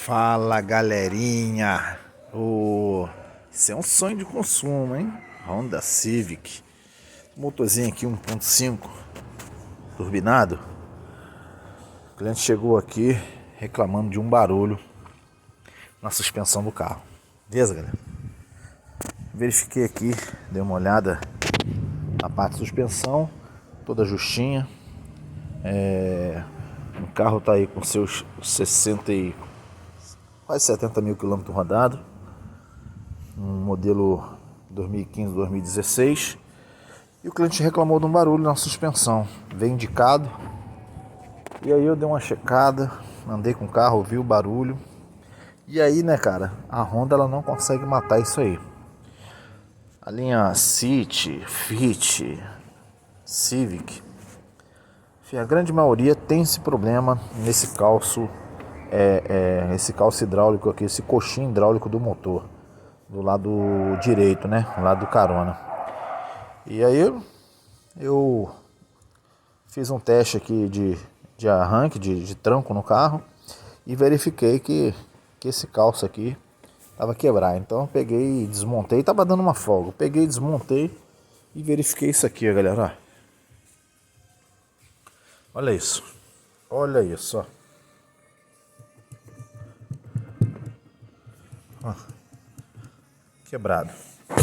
Fala, galerinha. Isso é um sonho de consumo, hein? Honda Civic, motorzinho aqui 1.5 turbinado. O cliente chegou aqui reclamando de um barulho na suspensão do carro. Beleza, galera? Verifiquei aqui, dei uma olhada na parte de suspensão, toda justinha. O carro tá aí com seus 60 e quase 70 mil quilômetros rodados. Um modelo 2015-2016. E o cliente reclamou de um barulho na suspensão. Veio indicado. E aí eu dei uma checada, andei com o carro, ouvi o barulho. E aí, né, cara, a Honda ela não consegue matar isso aí. A linha City, Fit, Civic, enfim, a grande maioria tem esse problema nesse calço, esse calço hidráulico aqui, esse coxinho hidráulico do motor, do lado direito, né, do lado do carona. E aí eu fiz um teste aqui de arranque, de tranco no carro e verifiquei que esse calço aqui tava quebrado. Então eu peguei e desmontei, tava dando uma folga. Eu peguei, desmontei e verifiquei isso aqui, galera. Olha isso. Olha isso, ó. Quebrado,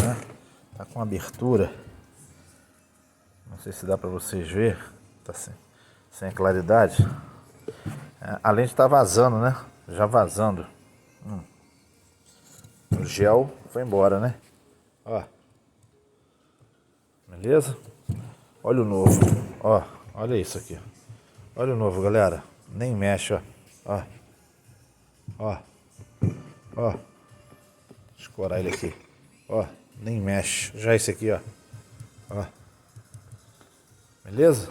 né? Tá com abertura. Não sei se dá pra vocês ver. Tá sem claridade. A lente tá vazando, né? Já vazando. O gel foi embora, né? Ó. Beleza? Olha o novo. Ó, olha isso aqui. Olha o novo, galera. Nem mexe, ó. Ó. Ó. Ó. Escorar ele aqui. Ó, nem mexe. Já esse aqui, ó. Ó. Beleza?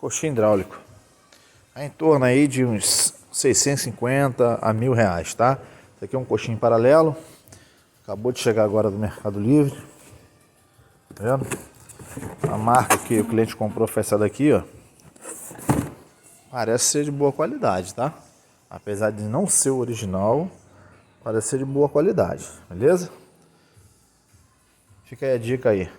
Coxinho hidráulico. É em torno aí de uns 650 a R$ 1.000, tá? Esse aqui é um coxinho paralelo. Acabou de chegar agora do Mercado Livre. Tá vendo? A marca que o cliente comprou foi essa daqui, ó. Parece ser de boa qualidade, tá? Apesar de não ser o original, parece ser de boa qualidade, beleza? Fica aí a dica aí.